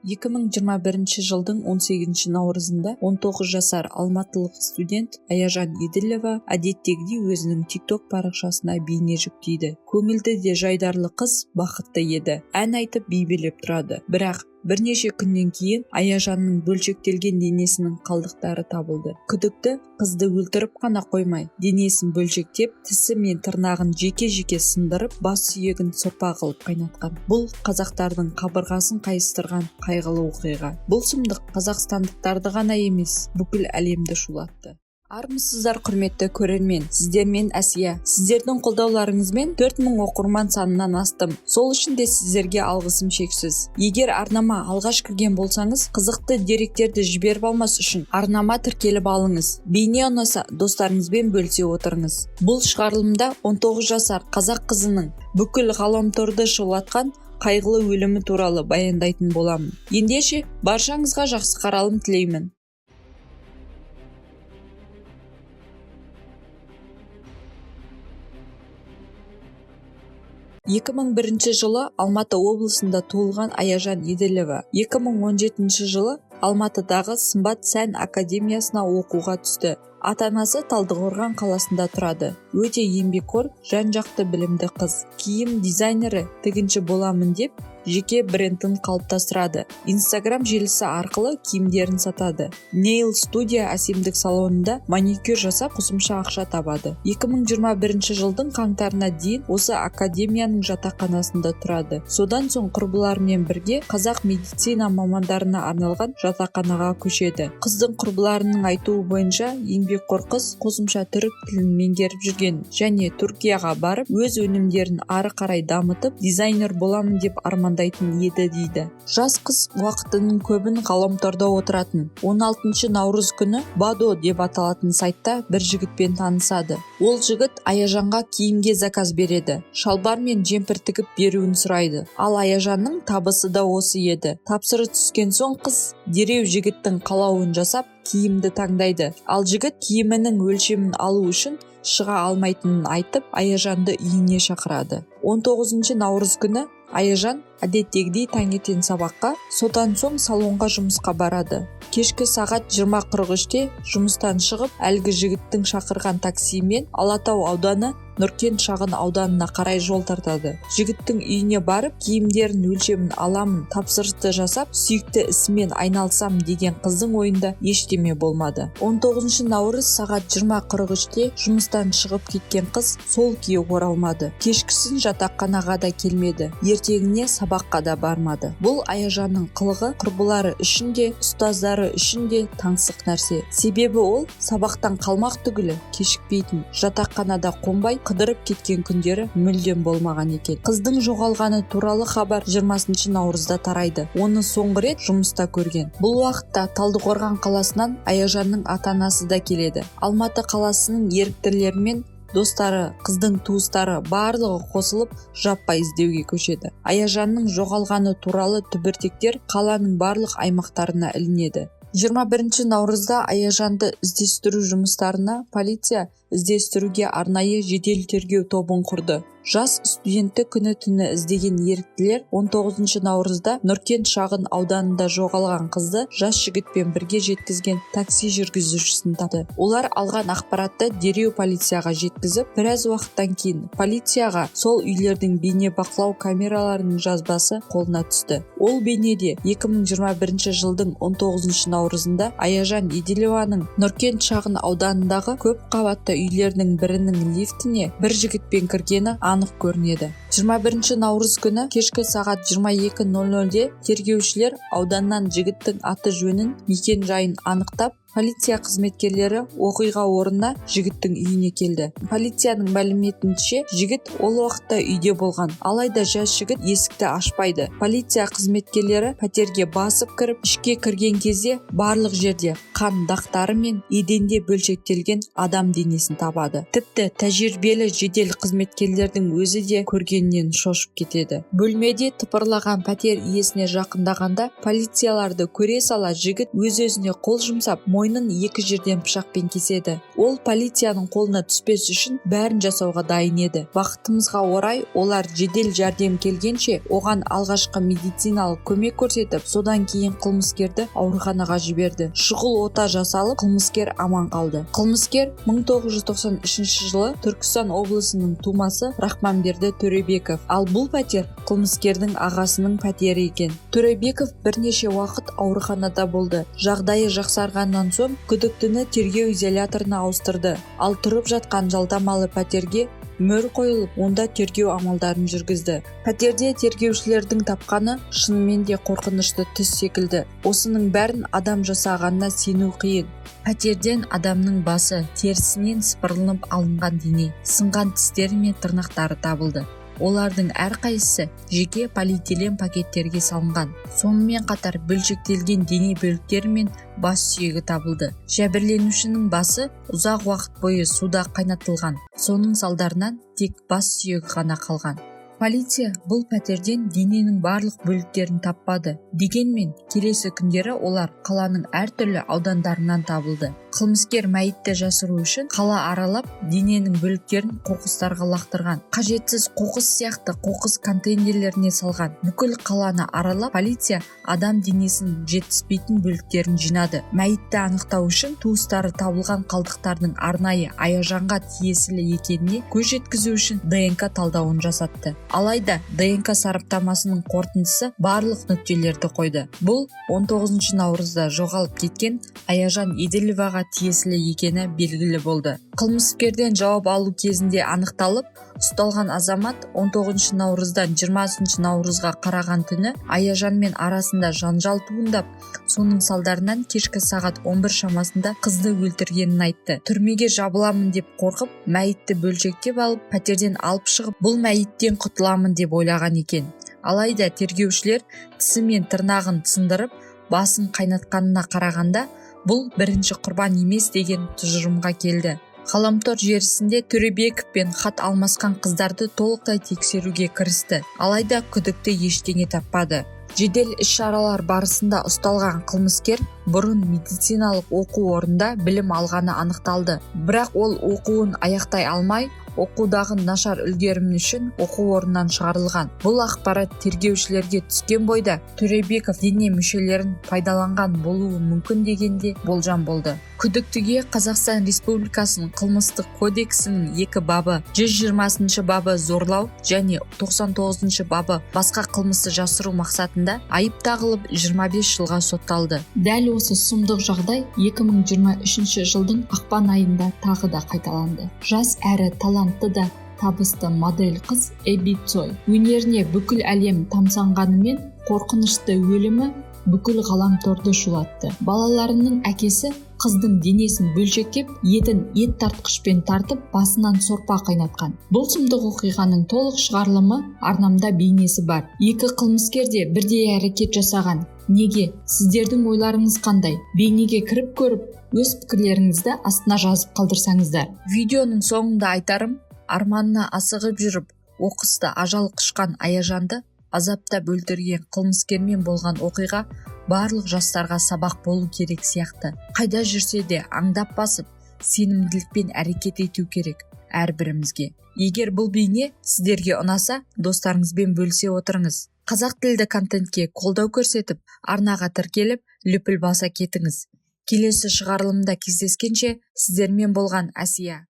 2021 жылдың 18 наурызында 19 жасар алматылық студент Аяжан Еділова әдеттегідей өзінің TikTok парақшасына бейне жүктейді. Көңілді де жайдарлы қыз бақытты еді. Ән айтып би билеп тұрады. Бірақ бірнеше күннен кейін Аяжанның бөлшектелген денесінің қалдықтары табылды. Күдікті қызды өлтіріп қана қоймай, денесін бөлшектеп, тісі мен тырнағын жеке-жеке сындырып, бас сүйегін сорпа қылып қайнатқан. Бұл қазақтардың қабырғасын қайыстырған қайғылы оқиға. Бұл сұмдық қазақстандықтарды ғана емес, бүкіл әлемді шулатты. Армысыздар құрметті көрермен, сіздермен Әсия. Сіздердің қолдауларыңызбен 4000 оқырман санынан астым. Сол үшін де сіздерге алғысым шексіз. Егер арнама алғаш кірген болсаңыз, қызықты деректерді жіберіп алмас үшін арнама тіркеліп алыңыз. Бейне ұнаса, достарыңызбен бөлісе отырыңыз. Бұл шығарылымда 19 жасар қазақ қызының бүкіл ғаламторды шулатқан қайғылы өлімі туралы баяндайтын боламын. Ендеше, баршаңызға жақсы қаралым тілеймін. 2001 жылы Алматы облысында туылған Аяжан Еділова 2017 жылы Алматыдағы Сымбат сән академиясына оқуға түсті. Ата-анасы Талдықорған қаласында тұрады. Өте еңбекқор, жан-жақты білімді қыз. Киім дизайнері, тігінші боламын деп жеке брендін қалыптастырады. Instagram желісі арқылы киімдерін сатады. Nail студия әсемдік салонында маникюр жасап қосымша ақша табады. 2021 жылдың қаңтарына дейін осы академияның жатақханасында тұрады. Содан соң құрбыларымен бірге қазақ медицина мамандарына арналған жатақханаға көшеді. Қыздың құрбыларының айтуы бойынша еңбекқор қыз қосымша түрік тілін меңгеріп жүрген және Түркияға барып өз өнімдерін ары қарай дамытып дизайнер боламын деп армандайтын еді дейді. Жас қыз уақытының көбін ғаламторда отыратын. 16 наурыз күні Бадо деп аталатын сайтта бір жігітпен танысады. Ол жігіт Аяжанға киімге заказ береді. Шалбар мен жемпір тігіп беруін сұрайды. Ал Аяжанның табысы да осы еді. Тапсырыс түскен соң қыз дереу жігіттің қалауын жасап киімді таңдайды. Ал жігіт киімінің өлшемін алу үшін шыға алмайтынын айтып, Аяжанды үйіне шақырады. 19 наурыз күні Аяжан әдеттегідей таңертең сабаққа, содан соң салонға жұмысқа барады. Кешкі сағат 20:43-те жұмыстан шығып, әлгі жігіттің шақырған таксимен Алатау ауданы Нұркен шағын ауданына қарай жол тартады. Жігіттің үйіне барып, киімдерін өлшемін аламын, тапсырысты жасап, сүйікті ісімен айналсам деген қыздың ойында ештеме болмады. 19 наурыз сағат 20:43-те жұмыстан шығып кеткен қыз сол күйі оралмады. Кешкісін жатақханаға да келмеді. Ертеңіне сабаққа да бармады. Бұл Аяжанның қылығы құрбылары үшін де, ұстаздары үшін де таңсық нәрсе. Себебі ол сабақтан қалмақ түгілі кешікпейтін, жатақханада қонбай қыдырып кеткен күндері мүлдем болмаған екен. Қыздың жоғалғаны туралы хабар 20 наурызда тарайды. Оны соңғы рет жұмыста көрген. Бұл уақытта Талдықорған қаласынан Аяжанның ата-анасы да келеді. Алматы қаласының еріктілері мен достары, қыздың туыстары барлығы қосылып жаппай іздеуге көшеді. Аяжанның жоғалғаны туралы түбіртектер қаланың барлық аймақтарына ілінеді. 21 наурызда Аяжанды іздестіру жұмыстарына полиция іздестіруге арнайы жедел тергеу тобын құрды. Жас студентті күні-түні іздеген еріктілер 19 наурызда Нұркен шағын ауданында жоғалған қызды жас жігітпен бірге жеткізген такси жүргізушісін тапты. Олар алған ақпаратты дереу полицияға жеткізіп, біраз уақыттан кейін полицияға сол үйлердің бейнебақылау камераларының жазбасы қолына түсті. Ол бейнеде 2021 жылдың 19 наурызында Аяжан Еділованың Нұркен шағын ауданындағы көп қабатты үйлердің бірінің лифтіне бір жігітпен кіргені анық көрінеді. 21 наурыз күні кешкі сағат 22:00-де тергеушілер ауданнан жігіттің аты жөнін, мекен жайын анықтап, полиция қызметкерлері оқиға орнына жігіттің үйіне келді. Полицияның мәліметінше, жігіт ол уақытта үйде болған. Алайда жас жігіт есікті ашпайды. Полиция қызметкерлері пәтерге басып кіріп, ішке кірген кезде барлық жерде қан дақтары мен еденде бөлшектелген адам денесін табады. Тіпті тәжірибелі жедел қызметкерлердің өзі де көргеннен шошып кетеді. Бөлмеде тыпырлаған пәтер иесіне жақындағанда полицияларды көре сала жігіт өз-өзіне қол жұмсап, мойнын екі жерден пышақпен кеседі. Ол полицияның қолына түспес үшін бәрін жасауға дайын еді. Бақытымызға орай, олар жедел жәрдем келгенше оған алғашқы медициналық көмек көрсетіп, содан кейін қылмыскерді ауруханаға жіберді. Шұғыл ота жасалып, қылмыскер аман қалды. Қылмыскер 1993 жылы Түркістан облысының тумасы Рахманберді Төребеков. Ал бұл пәтер қылмыскердің ағасының пәтері екен. Төребеков бірнеше уақыт ауруханада болды. Жағдайы жақсарғаннан соң күдіктіні тергеу изоляторына ауыстырды. Ал тұрып жатқан жалдамалы пәтерге мөр қойылып, онда тергеу амалдарын жүргізді. Пәтерде тергеушілердің тапқаны шынымен де қорқынышты түс секілді. Осының бәрін адам жасағанына сену қиын. Пәтерден адамның басы, терісінен сыпырылып алынған дене, сынған тістері мен тырнақтары табылды. Олардың әрқайсысы жеке полиэтилен пакеттерге салынған. Сонымен қатар бөлшектелген дене бөліктері мен бас сүйегі табылды. Жәбірленушінің басы ұзақ уақыт бойы суда қайнатылған. Соның салдарынан тек бас сүйегі ғана қалған. Полиция бұл пәтерден дененің барлық бөліктерін таппады. Дегенмен, келесі күндері олар қаланың әртүрлі аудандарынан табылды. Қылмыскер мәйітті жасыру үшін қала аралап, дененің бөліктерін қоқыстарға лақтырған. Қажетсіз қоқыс сияқты қоқыс контейнерлеріне салған. Бүкіл қаланы аралап, полиция адам денесінің жетіспейтін бөліктерін жинады. Мәйітті анықтау үшін туыстары табылған қалдықтардың арнайы Аяжанға тиесілі екеніне көз жеткізу үшін ДНК талдауын жасатты. Алайда ДНК сараптамасының қорытындысы барлық нүктелерді қойды. Бұл 19 наурызда жоғалып кеткен Аяжан Еділоваға тиесілі екені белгілі болды. Қылмыскерден жауап алу кезінде анықталып, ұсталған азамат 19 наурыздан 20 наурызға қараған түні Аяжанмен арасында жанжал туындап, соның салдарынан кешкі сағат 11 шамасында қызды өлтіргенін айтты. Түрмеге жабыламын деп қорқып, мәйітті бөлшектеп алып, пәтерден алып шығып, бұл мәйіттен құтыламын деп ойлаған екен. Алайда тергеушілер тісі мен тырнағын сындырып, басын қайнатқанына қарағанда, бұл бірінші құрбан емес деген тұжырымға келді. Ғаламтор желісінде Төребековпен хат алмасқан қыздарды толықтай тексеруге кірісті. Алайда күдікті ештеңе таппады. Жедел іс-шаралар барысында ұсталған қылмыскер бұрын медициналық оқу орнында білім алғаны анықталды. Бірақ ол оқуын аяқтай алмай, оқудағы нашар үлгерімі үшін оқу орнынан шығарылған. Бұл ақпарат тергеушілерге түскен бойда Төребеков дене мүшелерін пайдаланған болуы мүмкін дегенде болжам болды. Күдіктіге Қазақстан Республикасының қылмыстық кодексінің 2 бабы, 120 бабы зорлау және 99 бабы басқа қылмысты жасыру мақсатында айып тағылып 25 жылға сотталды. Дәл осы сұмдық жағдай 2023 жылдың ақпан айында тағы да қайталанды. Жас әрі талантты да табысты модель қыз Эбби Цой өнеріне бүкіл әлем тамсанғанымен қорқынышты өлімі бүкіл ғаламторды шулатты. Балаларының әкесі қыздың денесін бөлшектеп, етін ет тартқышпен тартып, басынан сорпа қайнатқан. Бұл сұмдық оқиғаның толық шығарылымы арнамда бейнесі бар. Екі қылмыскер де бірдей әрекет жасаған. Неге? Сіздердің ойларыңыз қандай? Бейнеге кіріп көріп, өз пікірлеріңізді астына жазып қалдырсаңыздар. Видеоның соңында айтарым, арманына асығып жүріп, оқысты ажал құшқан Аяжанды азаптап өлтірген қылмыскермен болған оқиға барлық жастарға сабақ болу керек сияқты. Қайда жүрсе де аңдап басып, сенімділікпен әрекет ету керек әрбірімізге. Егер бұл бейне сіздерге ұнаса, достарыңызбен бөлісе отырыңыз. Қазақ тілді контентке қолдау көрсетіп, арнаға тіркеліп, лүпіл баса кетіңіз. Келесі шығарылымда кездескенше, сіздермен болған Әсия.